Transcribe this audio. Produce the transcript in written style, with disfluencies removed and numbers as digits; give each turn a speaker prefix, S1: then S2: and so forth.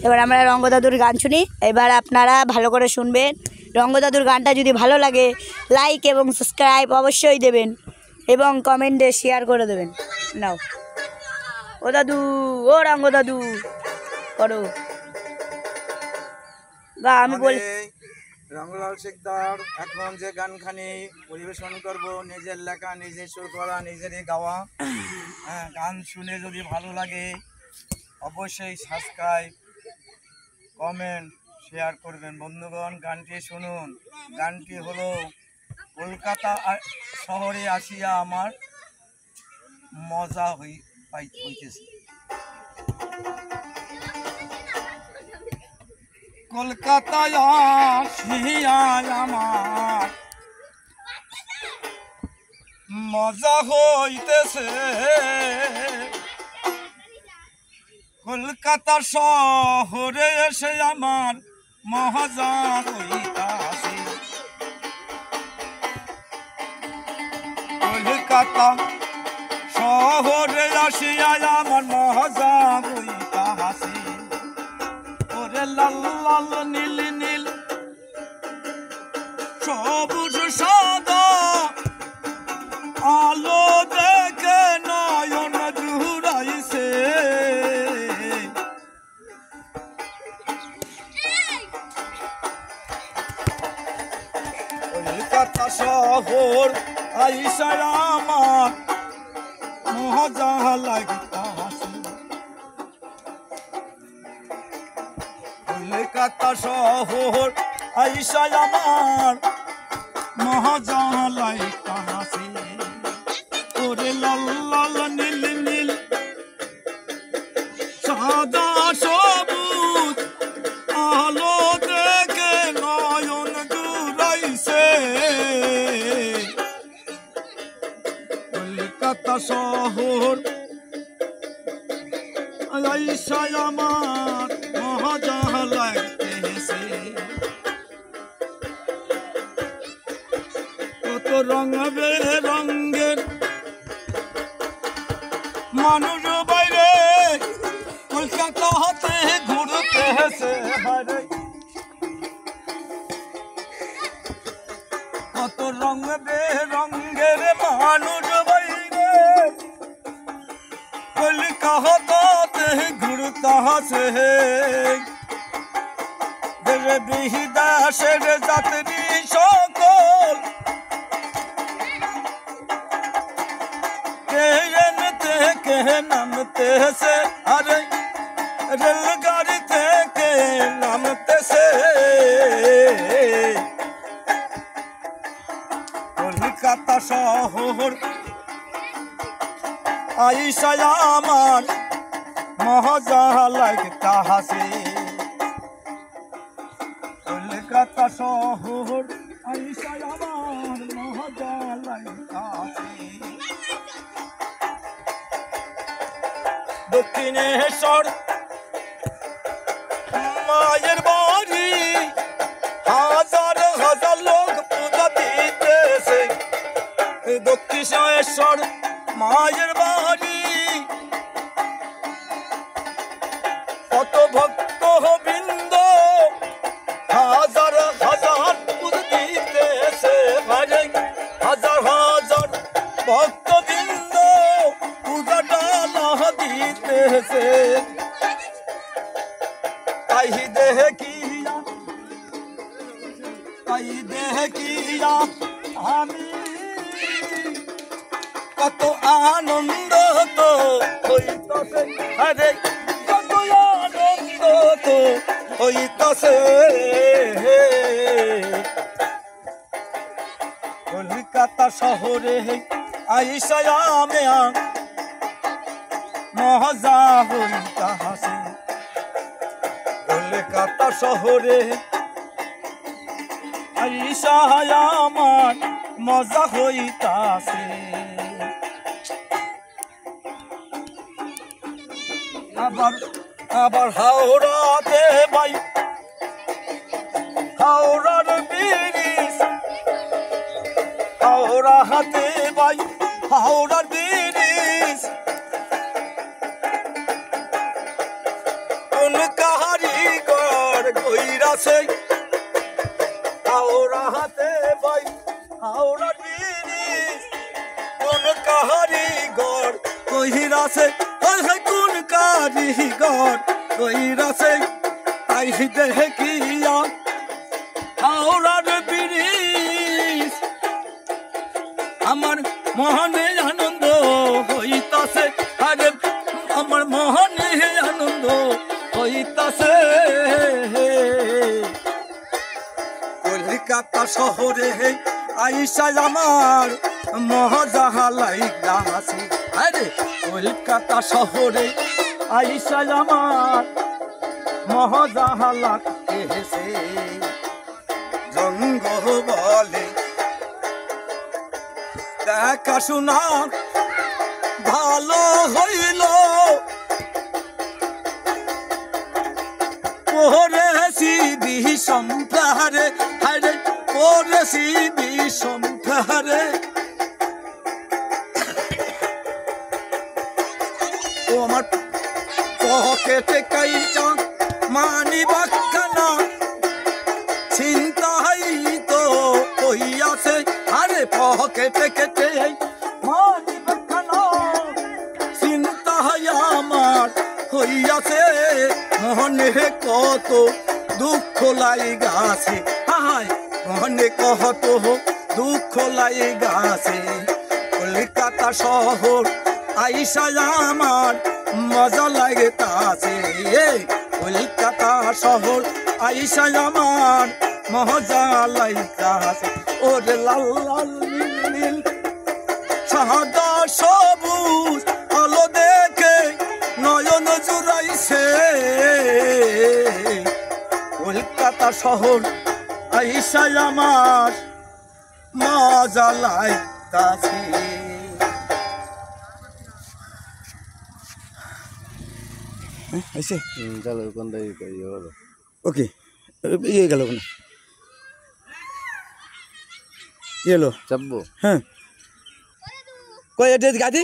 S1: এবার আমরা রঙ্গদাদুর গান শুনি। এবার আপনারা ভালো করে শুনবেন। রঙ্গদাদুর গানটা যদি ভালো লাগে লাইক এবং সাবস্ক্রাইব অবশ্যই দেবেন এবং কমেন্টে শেয়ার করে দেবেন। নাও ও দাদু, ও রঙ্গদাদু করো গা। আমি বলি
S2: রঙ্গলাল শিকদার এখন যে গানখানি পরিবেশন করব, নিজের লেখা, নিজের সুর করা, নিজেরই গাওয়া। গান শুনে যদি ভালো লাগে অবশ্যই সাবস্ক্রাইব, কমেন্ট, শেয়ার করবেন বন্ধুগণ। গানটি শুনুন। গানটি হলো কলকাতা শহরে আসিয়া আমার মজা হইতেছে। কলকাতায় আসিয়া আমার মজা হইতেছে, কলকাতা শহরে এসে আমার মজা হইতাছে। কলকাতা শহরে আসিয়া আমার মজা হইতাছে। ওরে লাল লাল নীল নীল সবুজ সাদা আলো দেখে নয়ন জুড়াইছে। কলকাতা শহর আইসা আমার মজা লাগিতাছে। কলকাতা শহর আইসা আমার মজা লাগিতাছে। ওরে লাল লাল নীল নীল সাদা সবুজ আলো দেখে নয়ন জুড়াইছে। কলকাতা শহর আইসা আমার মজা লাগতেছে। কত রঙ বেরঙের মানুষ বাইরে কলকাতা হাতে ঘুরতেছে। কত রঙ বেরঙের মানুষ বাইরে কলকাতাতে ঘুরতেছে। বিদেশের যাত্রী সকল ট্রেন থেকে নামতেছে, আরে রেলগাড়ি থেকে নামতেছে। কলকাতা শহর আইসা আমার মজা লাগতাছে। কলকাতা শহর আইসা আমার মজা লাগতাছে। দক্ষিণেশ্বর মায়ের বাড়ি হাজার হাজার লোক পূজা দিতেছে। দক্ষিণেশ্বর মায়ের বাড়ি কত ভক্ত বৃন্দ হাজার হাজার পূজা দিতেছে। হাজার হাজার ভক্ত বৃন্দ পূজাটা দিতেছে। তাই দেখিয়া আমি কত আনন্দ তো হইতেছে। আরে কত আনন্দ তো হইতেছে। কলকাতা শহরে আইসা আমি মজা হইতাছে। কলকাতা শহরে আইসা আমার মজা হইতাছে। আবার হাওড়াতে ভাই হাওড়ার ব্রিজ, হাওড়া হাতে ভাই হাওড়ার ব্রিজ কোন কারিগর কইরাছে হাওড়া হাতে ভাই হাওড়া ব্রিজ কোন কারিগর কইরাছে কোন কারিগর কইরাছে তাই দেখিয়া হাওড়ার ব্রিজ আমার মনে আনন্দ হইতাছে আরে আমার মনে আনন্দ হইতাছে কলকাতা শহরে আইসা আমার মজা লাইগাছে আরে কলকাতা শহরে আইসা আমার মজা লাগতেছে রঙ্গ বলে দেখা শোনা ভালো হইল পড়েছি বিষমধারে আরে পড়েছি বিষমধারে ও আমার পকেটে কাইটা মানি বাক্কানা চিন্তাই তো হইয়াছে আরে পকেটে কেটে মানি বাক্কানা চিন্তাই আমার হইয়াছে মনে কত দুঃখ লাইগাছে হায় মনে কত দুঃখ লাইগাছে কলকাতা শহর আইসা আমার মজা লাগতাছে কলকাতা শহর আইসা আমার মজা লাগতাছে ওরে লাল লাল নীল নীল সাদা সবুজ আলো দেখে নয়ন জুড়াইছে কলকাতা শহর আইসা আমার মজা লাগতাছে ऐसे
S3: चलो बंदा ही करिए और
S2: ओके ये गलो ना ये लो
S3: चब्बो
S2: हाँ कोई एड्रेस गादी